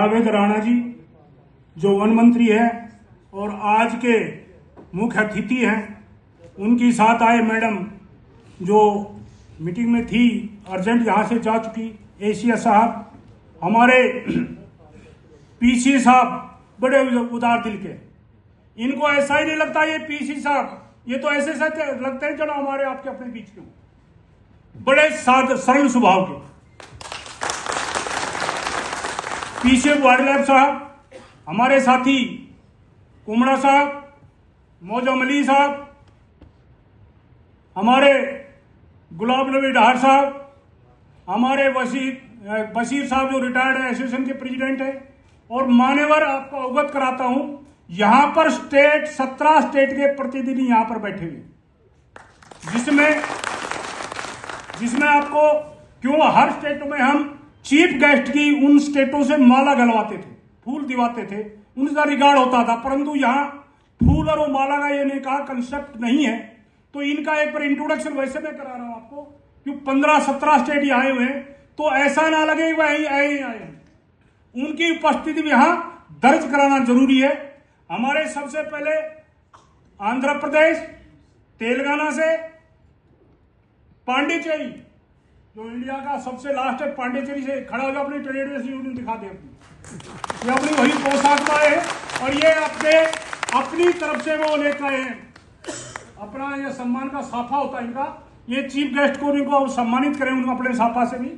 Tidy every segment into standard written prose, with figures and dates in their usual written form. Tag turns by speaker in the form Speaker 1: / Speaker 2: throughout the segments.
Speaker 1: जावेद राणा जी जो वन मंत्री है और आज के मुख्य अतिथि हैं, उनकी साथ आए मैडम जो मीटिंग में थी, अर्जेंट यहाँ से जा चुकी, एशिया साहब, हमारे पीसी साहब बड़े उदार दिल के, इनको ऐसा ही नहीं लगता ये पीसी साहब, ये तो ऐसे लगते हैं चलो हमारे आपके अपने बीच में, बड़े सरल स्वभाव के। पीछे वाइल्ड साहब, हमारे साथी कुमड़ा साहब, मौजम अली साहब, हमारे गुलाब नबी डार साहब, हमारे बशीर साहब जो रिटायर्ड एसोसिएशन के प्रेसिडेंट है, और मान्यवर आपको अवगत कराता हूं, यहां पर 17 स्टेट के प्रतिनिधि यहां पर बैठे हुए, जिसमें आपको क्यों हर स्टेट में हम चीफ गेस्ट की उन स्टेटों से माला गलवाते थे, फूल दिवाते थे, उनका रिगार्ड होता था, परंतु यहां फूल और माला का ये कहा कंसेप्ट नहीं है। तो इनका एक बार इंट्रोडक्शन वैसे मैं करा रहा हूं आपको, क्यों 15-17 स्टेट आए हुए हैं, तो ऐसा ना लगे वही आए हैं, उनकी उपस्थिति भी यहां दर्ज कराना जरूरी है। हमारे सबसे पहले आंध्र प्रदेश, तेलंगाना से पांडिचेरी, जो इंडिया का सबसे लास्ट है, पांडिचेरी से खड़ा होगा, अपनी ट्रेड यूनियन दिखा दे अपनी, ये अपनी वही पोशाक में है, और ये अपनी तरफ से वो लेकर आए हैं, अपना ये सम्मान का साफा होता है इनका, ये चीफ गेस्ट को इनको सम्मानित करें उनको अपने साफा से भी।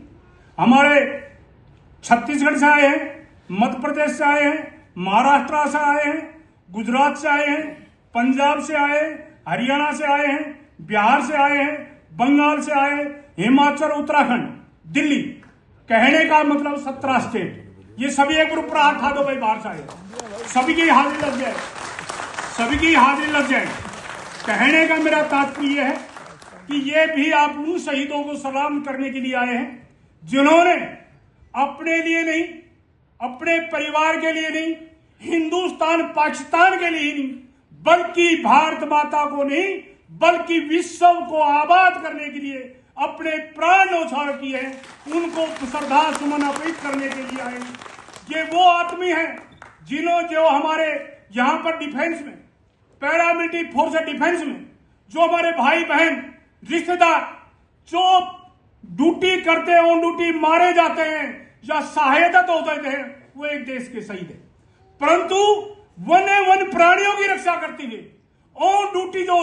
Speaker 1: हमारे छत्तीसगढ़ से आए हैं, मध्य प्रदेश से आए हैं, महाराष्ट्र से आए हैं, गुजरात से आए हैं, पंजाब से आए, हरियाणा से आए हैं, बिहार से आए हैं, बंगाल से आए, हिमाचल, उत्तराखंड, दिल्ली, कहने का मतलब 17 स्टेट, ये सभी एक ग्रुप पर हाथ खा दो भाई, बाहर से आए, सभी की हाजिरी लग जाए, सभी की हाजिरी लग जाए। कहने का मेरा तात्पर्य है कि ये भी आप उन शहीदों को सलाम करने के लिए आए हैं जिन्होंने अपने लिए नहीं, अपने परिवार के लिए नहीं, हिंदुस्तान पाकिस्तान के लिए नहीं, बल्कि भारत माता को नहीं, बल्कि विश्व को आबाद करने के लिए अपने प्राण न्यौछावर किए हैं, उनको श्रद्धा सुमन अर्पित करने के लिए आए। ये वो आदमी हैं जो हमारे यहां पर डिफेंस में, पैरामिलिट्री फोर्स डिफेंस में, जो हमारे भाई बहन रिश्तेदार जो ड्यूटी करते हैं, ऑन ड्यूटी मारे जाते हैं या शहादत हो जाते हैं, वो एक देश के शहीद है, परंतु वन प्राणियों की रक्षा करते हुए ऑन ड्यूटी जो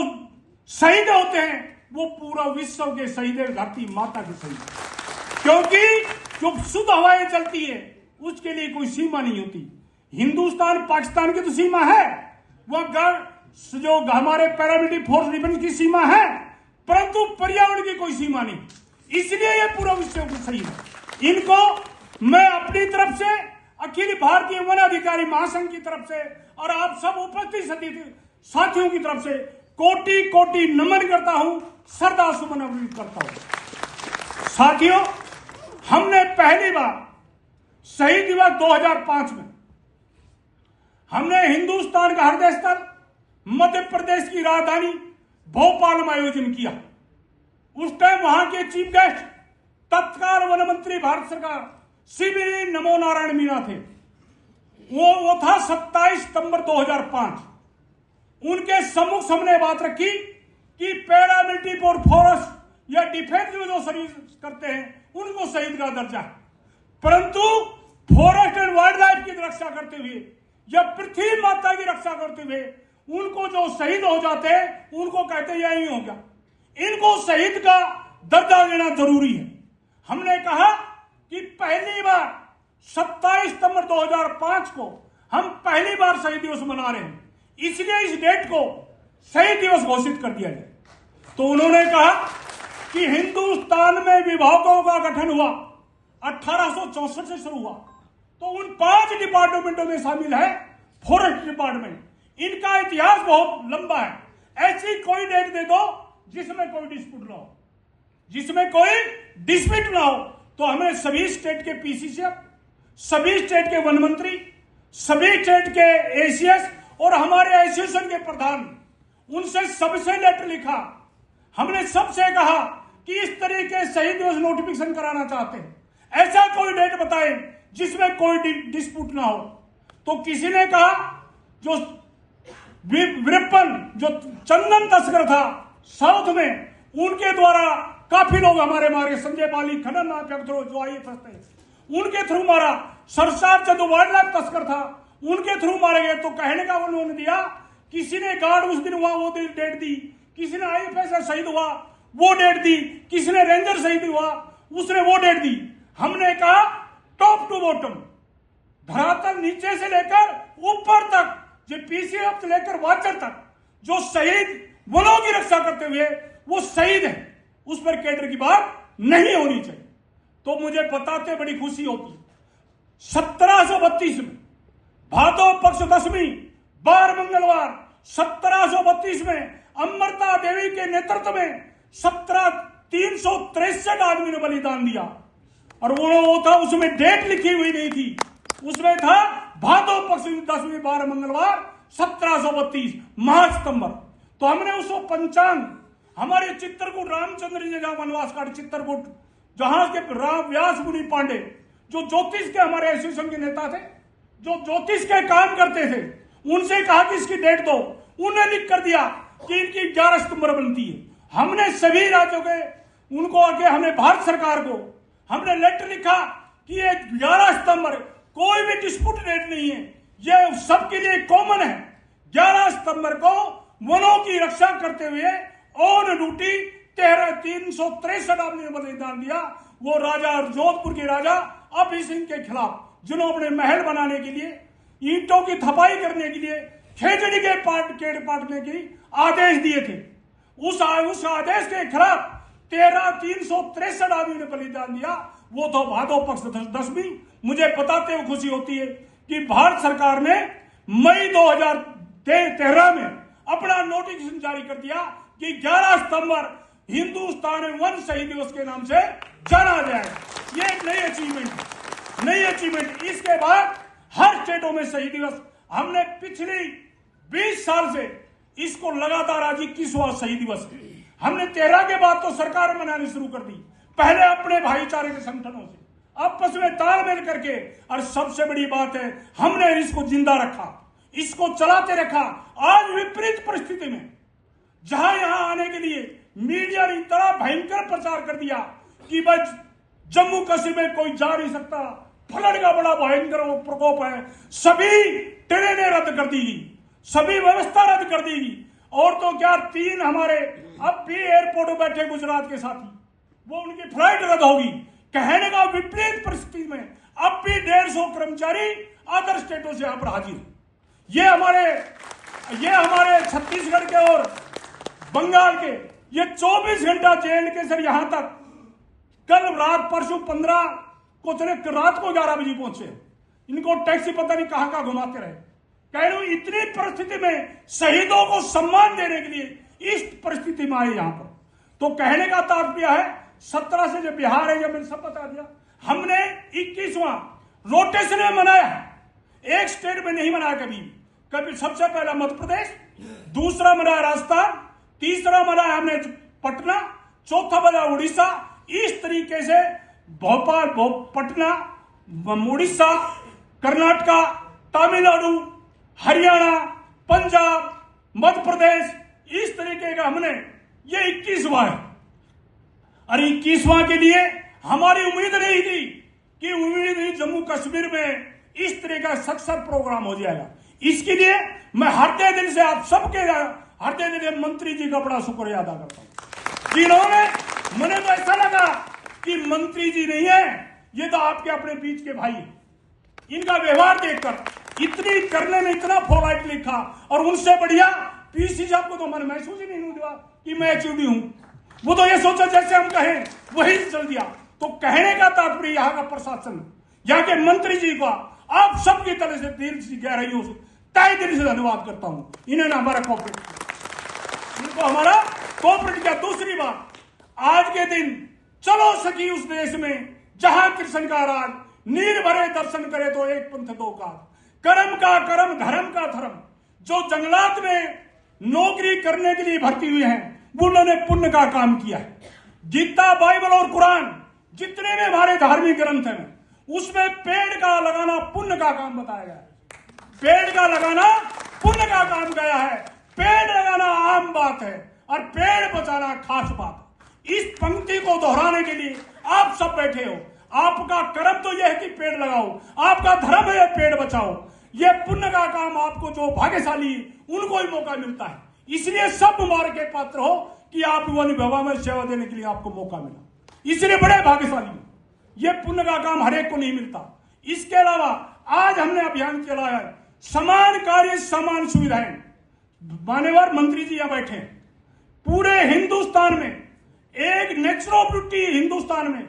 Speaker 1: शहीद होते हैं, वो पूरा विश्व के शहीद है, धरती माता के शहीद, क्योंकि जो शुद्ध हवाएं चलती है उसके लिए कोई सीमा नहीं होती। हिंदुस्तान पाकिस्तान की तो सीमा है, वह जो हमारे पैरामिलिट्री फोर्स डिफेंस की सीमा है, परंतु पर्यावरण की कोई सीमा नहीं, इसलिए ये पूरा विश्व के शहीद है। इनको मैं अपनी तरफ से, अखिल भारतीय वन अधिकारी महासंघ की तरफ से और आप सब उपस्थित साथियों की तरफ से कोटि कोटि नमन करता हूं, श्रद्धा सुमन अर्पित करता हूं। साथियों, हमने पहली बार शहीद दिवस 2005 में हमने हिंदुस्तान का हृदय स्थल मध्य प्रदेश की राजधानी भोपाल में आयोजन किया। उस टाइम वहां के चीफ गेस्ट तत्काल वन मंत्री भारत सरकार श्री नमो नारायण मीणा थे। वो था 27 सितंबर 2005। उनके सम्मुख हमने बात रखी कि पैरामिलिट्री फोर्स या डिफेंस में जो सर्विस करते हैं उनको शहीद का दर्जा है, परंतु फॉरेस्ट एंड वाइल्ड लाइफ की रक्षा करते हुए या पृथ्वी माता की रक्षा करते हुए उनको जो शहीद हो जाते हैं उनको कहते यही हो गया, इनको शहीद का दर्जा देना जरूरी है। हमने कहा कि पहली बार 27 सितंबर 2005 को हम पहली बार शहीद दिवस मना रहे हैं, इसलिए इस डेट को शहीद दिवस घोषित कर दिया जाए। तो उन्होंने कहा कि हिंदुस्तान में विभागों का गठन हुआ 1864 से शुरू हुआ, तो उन 5 डिपार्टमेंटों में शामिल है फॉरेस्ट डिपार्टमेंट। इनका इतिहास बहुत लंबा है, ऐसी कोई डेट दे दो जिसमें कोई डिस्प्यूट ना हो, जिसमें कोई डिस्प्यूट ना हो। तो हमें सभी स्टेट के पीसीसी, सभी स्टेट के वन मंत्री, सभी स्टेट के एसीएस और हमारे एसोसिएशन के प्रधान, उनसे सबसे लेटर लिखा। हमने सबसे कहा कि इस तरीके शहीद दिवस नोटिफिकेशन कराना चाहते हैं, ऐसा कोई डेट बताएं जिसमें कोई डिस्प्यूट ना हो। तो किसी ने कहा जो विरप्पन जो चंदन तस्कर था साउथ में, उनके द्वारा काफी लोग हमारे मारे, संजय पाली, खनन जो IAS थे उनके थ्रू मारा। सरसार चंद वाइल्ड लाइफ तस्कर था, उनके थ्रू मारे गए। तो कहने का उन्होंने दिया, किसी ने गार्ड उस दिन हुआ वो डेट दी, किसी ने IAS शहीद हुआ वो डेट दी, किसी ने रेंजर शहीद हुआ उसने वो डेट दी। हमने कहा टॉप टू बॉटम, धरातल नीचे से लेकर ऊपर तक, जो PCF से लेकर वाचर तक जो शहीद वनों की रक्षा करते हुए वो शहीद है, उस पर कैडर की बात नहीं होनी चाहिए। तो मुझे बताते बड़ी खुशी होती, 1732 में भादो पक्ष दशमी बार मंगलवार 1732 में अमृता देवी के नेतृत्व में 363 आदमी ने बलिदान दिया। और वो था, उसमें डेट लिखी हुई नहीं थी, उसमें था भादो पक्ष दशमी बार मंगलवार 1732 महासितंबर। तो हमने उसको पंचांग, हमारे चित्रकूट रामचंद्र जी जहां वनवास काट चित्रकूट, जहां के व्यास मुनि पांडे जो ज्योतिष के हमारे एसोसिएशन के नेता थे, जो ज्योतिष के काम करते थे, उनसे कहा कि इसकी डेट दो। उन्हें लिख कर दिया कि इनकी 11 सितंबर बनती है। हमने सभी राज्यों के उनको आके, हमने भारत सरकार को हमने लेटर लिखा कि ये 11 सितंबर कोई भी डिस्प्यूट डेट नहीं है, ये सबके लिए कॉमन है। 11 सितंबर को वनों की रक्षा करते हुए ऑन ड्यूटी 363 आदमी ने बलिदान दिया। वो राजा, जोधपुर के राजा अभय सिंह के खिलाफ, जिन्होंने महल बनाने के लिए, ईंटों की थपाई करने के लिए, खेजड़ी के केड़ पाटने की आदेश दिए थे। उस आदेश के खिलाफ 363 आदमी ने बलिदान दिया। वो तो भादो पक्ष दशमी। मुझे बताते हुए खुशी होती है कि भारत सरकार ने मई 2013 में अपना नोटिफिकेशन जारी कर दिया कि 11 सितंबर हिंदुस्तान वन शहीद दिवस के नाम से जाना जाए। ये एक नई अचीवमेंट। इसके बाद हर स्टेटों में शहीद दिवस, हमने पिछली 20 साल से इसको लगातार, आज 21वां शहीद दिवस हमने 13 के बाद तो सरकार मनानी शुरू कर दी, पहले अपने भाईचारे के संगठनों से आपस में तालमेल करके। और सबसे बड़ी बात है, हमने इसको जिंदा रखा, इसको चलाते रखा। आज विपरीत परिस्थिति में जहां यहां आने के लिए मीडिया ने इतना भयंकर प्रचार कर दिया कि बस जम्मू कश्मीर में कोई जा नहीं सकता, फ्लड का बड़ा भयंकर प्रकोप है, सभी ट्रेनें रद्द कर दी गई, सभी व्यवस्था रद्द कर दी गई। और तो क्या, 3 हमारे अब भी एयरपोर्ट पर बैठे गुजरात के साथी, वो उनकी फ्लाइट रद्द होगी। कहने का विपरीत परिस्थिति में अब भी 150 कर्मचारी अदर स्टेटों से यहाँ पर हाजिर है। ये हमारे छत्तीसगढ़ के और बंगाल के, ये 24 घंटा जेल के सर यहां तक, कल रात परसों 15 को चले, रात को 11 बजे पहुंचे। इनको टैक्सी पता नहीं कहां घुमाते रहे। कह रहे हो, इतनी परिस्थिति में शहीदों को सम्मान देने के लिए इस परिस्थिति में आए यहां पर। तो कहने का तात्पर्य है, 17 से जो बिहार है, जब मैंने सब बता दिया, हमने 21वां रोटेशन में मनाया। एक स्टेट में नहीं मनाया कभी। सबसे पहला मध्य प्रदेश, दूसरा मनाया राजस्थान, तीसरा मनाया हमने पटना, चौथा मनाया उड़ीसा। इस तरीके से भोपाल, पटना, उड़ीसा, कर्नाटका, तमिलनाडु, हरियाणा, पंजाब, मध्य प्रदेश, इस तरीके का हमने, ये 21वां है। और 21वां के लिए हमारी उम्मीद नहीं थी जम्मू कश्मीर में इस तरह का सक्सेस प्रोग्राम हो जाएगा। इसके लिए मैं हृदय दिल से आप सबके हृदय दिल से मंत्री जी का बड़ा शुक्रिया अदा करता हूं, जिन्होंने, मुझे तो ऐसा लगा कि मंत्री जी नहीं है, ये तो आपके अपने बीच के भाई हैं। इनका व्यवहार देखकर इतनी करने में इतना पोलाइट लिखा, और उनसे बढ़िया पीसी साहब को तो मन महसूस ही नहीं हुआ कि मैं एचयूडी हूं। वो तो ये सोचा जैसे हम कहें वही चल दिया। तो कहने का तात्पर्य, यहाँ का प्रशासन, यहाँ के मंत्री जी का आप सबकी तरह से दिल से गहराइयों से तहे दिल से धन्यवाद करता हूं। इन्होंने हमारा कोऑपरेट किया, इनको हमारा कोऑपरेट किया। दूसरी बात, आज के दिन चलो सखी उस देश में जहां कृष्ण का राज, नीर भरे दर्शन करे तो एक पंथ दो काज, कर्म का कर्म धर्म का धर्म। जो जंगलात में नौकरी करने के लिए भर्ती हुए हैं, उन्होंने पुण्य का काम किया है। गीता, बाइबल और कुरान, जितने भी हमारे धार्मिक ग्रंथ हैं, उसमें पेड़ का लगाना पुण्य का काम बताया गया है। पेड़ का लगाना पुण्य का काम गया है। पेड़ लगाना आम बात है और पेड़ बचाना खास बात है। इस पंक्ति को दोहराने के लिए आप सब बैठे हो। आपका कर्म तो यह है कि पेड़ लगाओ, आपका धर्म है पेड़ बचाओ। यह पुण्य का काम आपको जो भाग्यशाली उनको ही मौका मिलता है। इसलिए सब मुबारक के पात्र हो कि आप वन विभाग में सेवा देने के लिए आपको मौका मिला। इसलिए बड़े भाग्यशाली हो। यह पुण्य का काम हर एक को नहीं मिलता। इसके अलावा आज हमने अभियान चलाया है समान कार्य समान सुविधाएं। मान्यवर मंत्री जी यहां बैठे हैं। पूरे हिंदुस्तान में एक नेचुरल ब्यूटी हिंदुस्तान में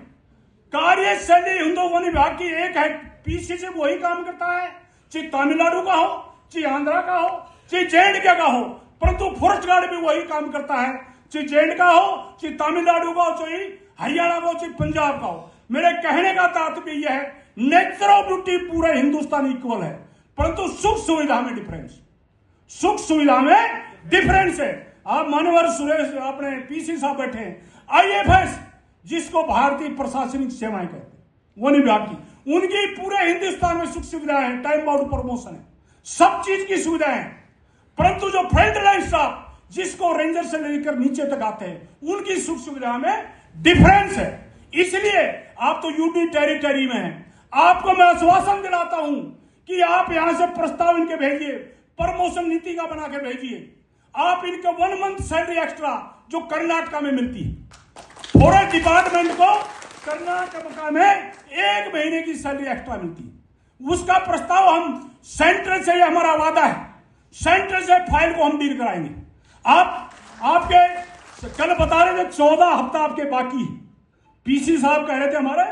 Speaker 1: कार्यशैली हिंदू वन विभाग की एक है। पीसी से वही काम करता है, चाहे तमिलनाडु का हो, चाहे आंध्रा का हो, चाहे जे&के का हो, परंतु फॉरेस्ट गार्ड भी वही काम करता है, चाहे जे&के का हो, चाहे तमिलनाडु का हो, चाहे हरियाणा का हो, चाहे पंजाब का हो। मेरे कहने का तात्पर्य यह है नेचुरल ब्यूटी पूरे हिंदुस्तान इक्वल है, परंतु सुख सुविधा में डिफरेंस, सुख सुविधा में डिफरेंस है। आप मान्यवर सुरेश अपने पीसी साहब बैठे हैं, IFS जिसको भारतीय प्रशासनिक सेवाएं कहते हैं वन विभाग की, उनकी पूरे हिंदुस्तान में सुख सुविधाएं हैं, टाइम बाउंड प्रमोशन है, सब चीज की सुविधाएं हैं। परंतु जो फील्ड लाइन स्टाफ जिसको रेंजर से लेकर नीचे तक आते हैं उनकी सुख सुविधा में डिफरेंस है। इसलिए आप तो यूटी टेरिटरी में हैं। आपको मैं आश्वासन दिलाता हूं कि आप यहां से प्रस्ताव इनके भेजिए, प्रमोशन नीति का बना के भेजिए। आप इनके 1 मंथ सैलरी एक्स्ट्रा जो कर्नाटका में मिलती है, फॉरेस्ट डिपार्टमेंट को कर्नाटका में 1 महीने की सैलरी एक्स्ट्रा मिलती है, उसका प्रस्ताव हम सेंटर से, हमारा वादा है, सेंटर से फाइल को हम डील कराएंगे। आपके कल बता रहे थे 14 हफ्ता आपके बाकी है। पीसी साहब कह रहे थे हमारे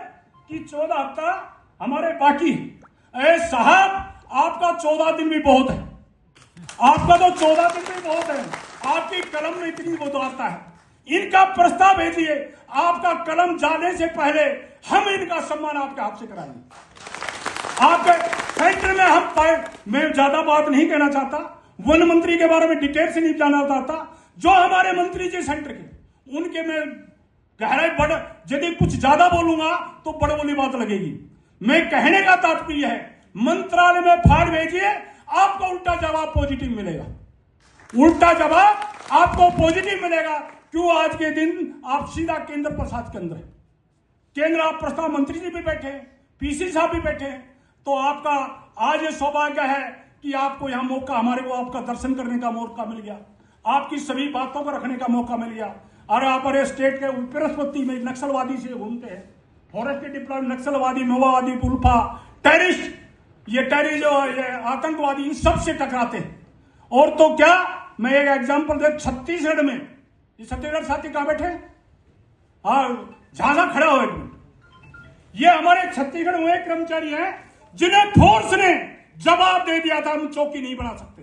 Speaker 1: कि 14 हफ्ता हमारे बाकी है। साहब आपका 14 दिन भी बहुत है, आपका तो 14 दिन भी बहुत है। आपकी कलम में इतनी बुद्धिमत्ता है। इनका प्रस्ताव भेजिए, आपका कलम जाने से पहले हम इनका सम्मान आपके हाथ से कराएंगे। आपके सेंटर में मैं ज्यादा बात नहीं कहना चाहता, वन मंत्री के बारे में डिटेल से नहीं जानना चाहता। जो हमारे मंत्री जी सेंटर के, उनके में गहराई बड़, यदि कुछ ज्यादा बोलूंगा तो बड़ बोली बात लगेगी। मैं कहने का तात्पर्य है मंत्रालय में फाइल भेजिए, आपको उल्टा जवाब पॉजिटिव मिलेगा, उल्टा जवाब आपको पॉजिटिव मिलेगा। क्यों आज के दिन आप सीधा केंद्र प्रशासन के अंदर है, केंद्र आप प्रस्ताव मंत्री जी भी बैठे हैं, पीसी साहब भी बैठे हैं। तो आपका आज ये सौभाग्य है कि आपको यहां मौका, हमारे को आपका दर्शन करने का मौका मिल गया, आपकी सभी बातों को रखने का मौका मिल गया। और आप स्टेट के उपराष्ट्रपति में नक्सलवादी से घूमते हैं, फॉरेस्ट के डिप्लॉयमेंट नक्सलवादी, माओवादी, उल्फा, टेररिस्ट, ये आतंकवादी, इन सब से टकराते हैं। और तो क्या, मैं एक एग्जांपल दे, छत्तीसगढ़ में, ये छत्तीसगढ़ साथी कहां बैठे, हाँ झांसा खड़ा हो, ये हमारे छत्तीसगढ़ हुए कर्मचारी हैं जिन्हें फोर्स ने जवाब दे दिया था हम चौकी नहीं बना सकते।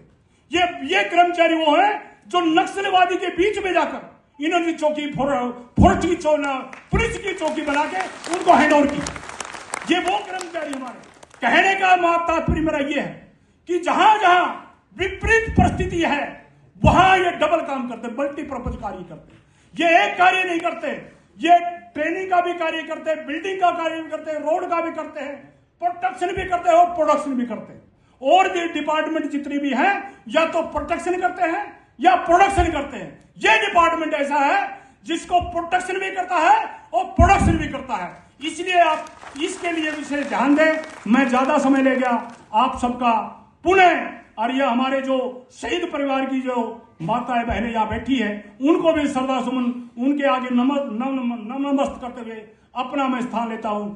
Speaker 1: ये कर्मचारी वो हैं जो नक्सलवादी के बीच में जाकर इन्होंने चौकी, फोर्स की पुलिस की चौकी बना के उनको हैंड ओवर की। ये वो कर्मचारी हमारे। कहने का तात्पर्य मेरा ये है कि जहां जहां विपरीत परिस्थिति है वहां ये डबल काम करते, मल्टीपर्पज कार्य करते। ये एक कार्य नहीं करते, ये ट्रेनिंग का भी कार्य करते हैं, बिल्डिंग का कार्य भी करते हैं, रोड का भी करते हैं, प्रोटेक्शन भी करते हैं और प्रोडक्शन भी करते हैं। और ये डिपार्टमेंट जितनी भी हैं या तो प्रोटेक्शन करते हैं या प्रोडक्शन करते हैं। ये डिपार्टमेंट ऐसा है जिसको प्रोटेक्शन भी करता है और प्रोडक्शन भी करता है। इसलिए आप इसके लिए विशेष ध्यान दें। मैं ज्यादा समय ले गया आप सबका पुनः, और ये हमारे जो शहीद परिवार की जो माताएं बहनें यहाँ बैठी है उनको भी श्रद्धा सुमन उनके आगे नमस्ते करते हुए अपना मैं स्थान लेता हूं।